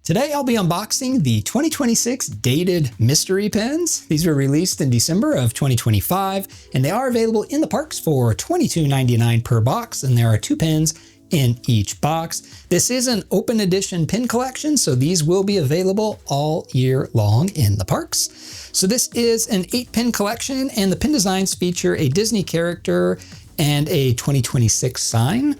Today I'll be unboxing the 2026 dated mystery pens. These were released in December of 2025, and they are available in the parks for $22.99 per box, and there are 2 pens in each box. This is an open edition pin collection, so these will be available all year long in the parks. So this is an 8-pin collection, and the pin designs feature a Disney character and a 2026 sign.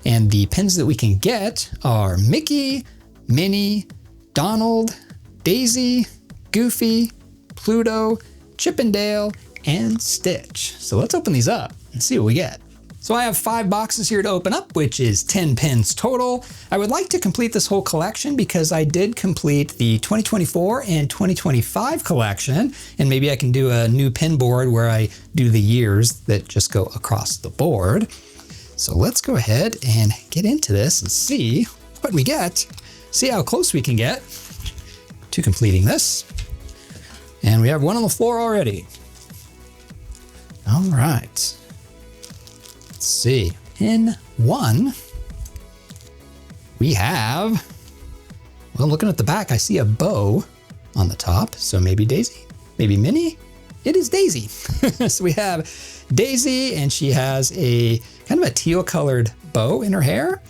And the pins that we can get are Mickey, Minnie, Donald, Daisy, Goofy, Pluto, Chip and Dale, and Stitch. So let's open these up and see what we get. So I have 5 boxes here to open up, which is 10 pins total. I would like to complete this whole collection because I did complete the 2024 and 2025 collection, and maybe I can do a new pin board where I do the years that just go across the board. So let's go ahead and get into this and see what we get. See how close we can get to completing this. And we have one on the floor already. All right. Let's see. Pin 1, we have, well, looking at the back, I see a bow on the top. So maybe Daisy, maybe Minnie. It is Daisy. So we have Daisy, and she has a kind of a teal colored bow in her hair.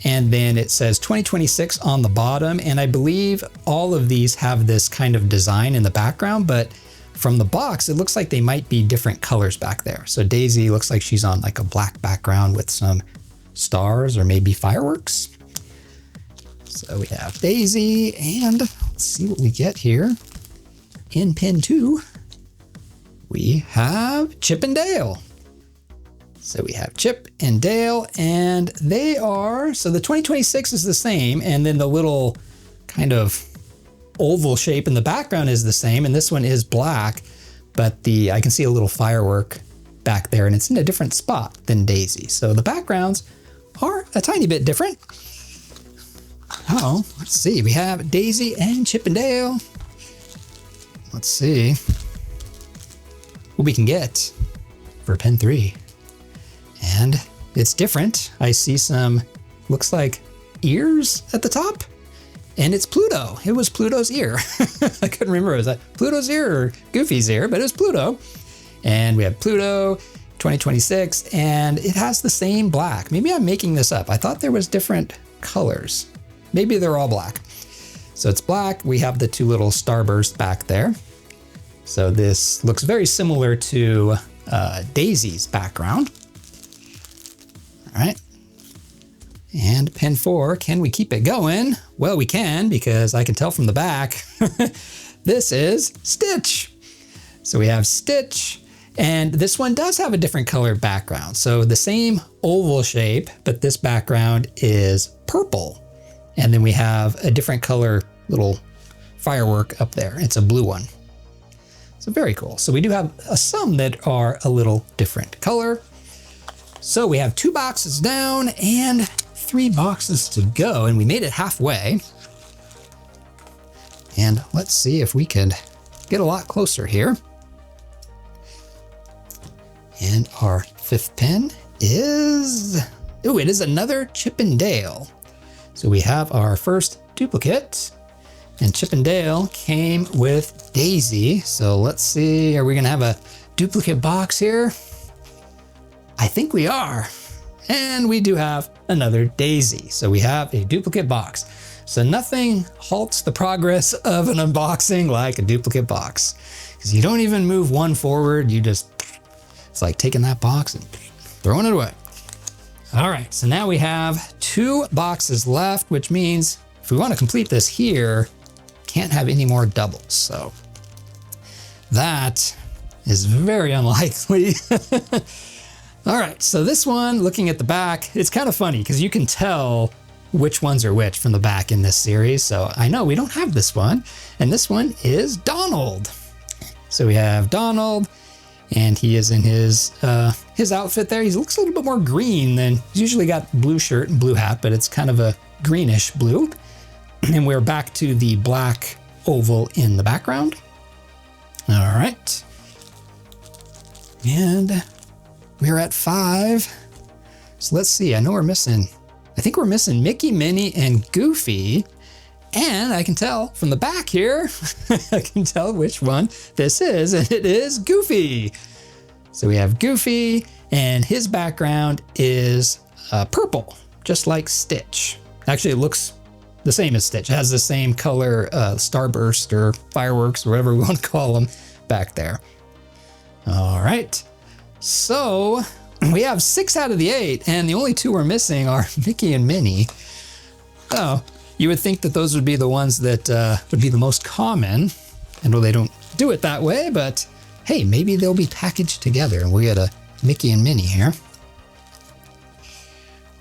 And then it says 2026 on the bottom. And I believe all of these have this kind of design in the background, but from the box, it looks like they might be different colors back there. So Daisy looks like she's on like a black background with some stars or maybe fireworks. So we have Daisy, and let's see what we get here. In pin 2, we have Chip and Dale. So we have Chip and Dale, and they are, so the 2026 is the same, and then the little kind of oval shape in the background is the same, and this one is black, but I can see a little firework back there, and it's in a different spot than Daisy. So the backgrounds are a tiny bit different. Oh, let's see, we have Daisy and Chip and Dale. Let's see what we can get for pin 3. And it's different. I see some, looks like ears at the top, and it's Pluto. It was Pluto's ear. I couldn't remember, was that Pluto's ear or Goofy's ear, but it was Pluto. And we have Pluto 2026, and it has the same black. Maybe I'm making this up. I thought there was different colors. Maybe they're all black. So it's black. We have the 2 little starbursts back there. So this looks very similar to Daisy's background. All right, and pin 4, can we keep it going? Well, we can, because I can tell from the back, this is Stitch. So we have Stitch, and this one does have a different colored background. So the same oval shape, but this background is purple. And then we have a different color little firework up there. It's a blue one. So very cool. So we do have some that are a little different color. So we have 2 boxes down and 3 boxes to go, and we made it halfway. And let's see if we can get a lot closer here. And our 5th pin is, oh, it is another Chip and Dale. So we have our first duplicate, and Chip and Dale came with Daisy. So let's see, are we gonna have a duplicate box here? I think we are. And we do have another Daisy. So we have a duplicate box. So nothing halts the progress of an unboxing like a duplicate box. Because you don't even move one forward, you just, it's like taking that box and throwing it away. All right, so now we have 2 boxes left, which means if we want to complete this here, can't have any more doubles. So that is very unlikely. All right, so this one, looking at the back, it's kind of funny because you can tell which ones are which from the back in this series. So I know we don't have this one, and this one is Donald. So we have Donald, and he is in his outfit there. He looks a little bit more green than, he's usually got blue shirt and blue hat, but it's kind of a greenish blue. And we're back to the black oval in the background. All right. And we're at 5. So let's see, I know we're missing, I think we're missing Mickey, Minnie, and Goofy. And I can tell from the back here, I can tell which one this is, and it is Goofy. So we have Goofy, and his background is purple, just like Stitch. Actually, it looks the same as Stitch. It has the same color starburst or fireworks, or whatever we want to call them back there. All right, so we have 6 out of the 8, and the only 2 we're missing are Mickey and Minnie. Oh, you would think that those would be the ones that would be the most common. And well, they don't do it that way, but hey, maybe they'll be packaged together and we'll get a Mickey and Minnie here.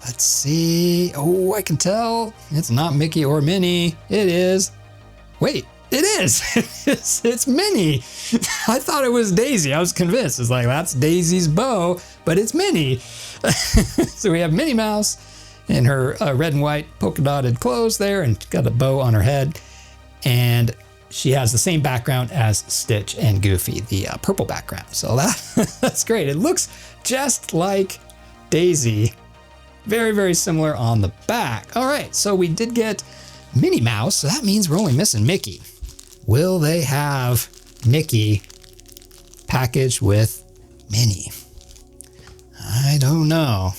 Let's see. Oh, I can tell it's not Mickey or Minnie. It is. Wait, it is. It's Minnie. I thought it was Daisy. I was convinced. It's like, that's Daisy's bow, but it's Minnie. So we have Minnie Mouse in her red and white polka dotted clothes there and got a bow on her head. And she has the same background as Stitch and Goofy, the purple background. So that's great. It looks just like Daisy. Very, very similar on the back. All right, so we did get Minnie Mouse, so that means we're only missing Mickey. Will they have Mickey packaged with Minnie? I don't know.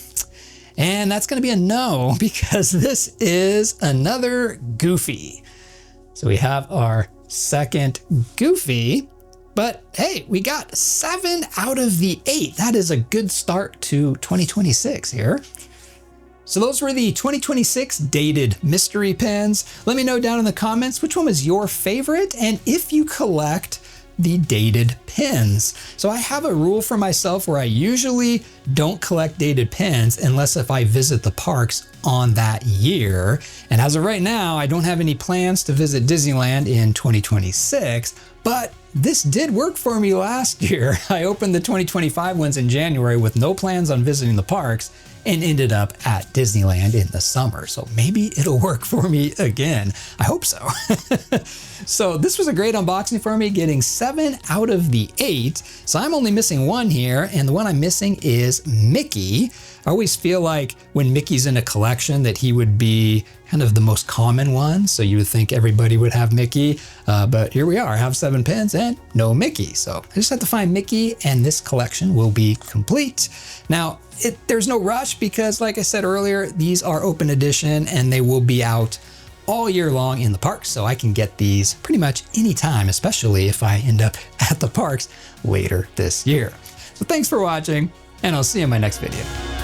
And that's going to be a no, because this is another Goofy. So we have our second Goofy, but hey, we got 7 out of the 8. That is a good start to 2026 here. So those were the 2026 dated mystery pins. Let me know down in the comments which one was your favorite and if you collect the dated pins. So I have a rule for myself where I usually don't collect dated pins unless if I visit the parks on that year. And as of right now, I don't have any plans to visit Disneyland in 2026, but this did work for me last year. I opened the 2025 ones in January with no plans on visiting the parks and ended up at Disneyland in the summer. So maybe it'll work for me again. I hope so. So this was a great unboxing for me, getting 7 out of the 8. So I'm only missing 1 here, and the one I'm missing is Mickey. I always feel like when Mickey's in a collection that he would be kind of the most common one. So you would think everybody would have Mickey, but here we are. I have 7 pins and no Mickey. So I just have to find Mickey and this collection will be complete. Now, there's no rush because like I said earlier, these are open edition and they will be out all year long in the parks. So I can get these pretty much anytime, especially if I end up at the parks later this year. So thanks for watching and I'll see you in my next video.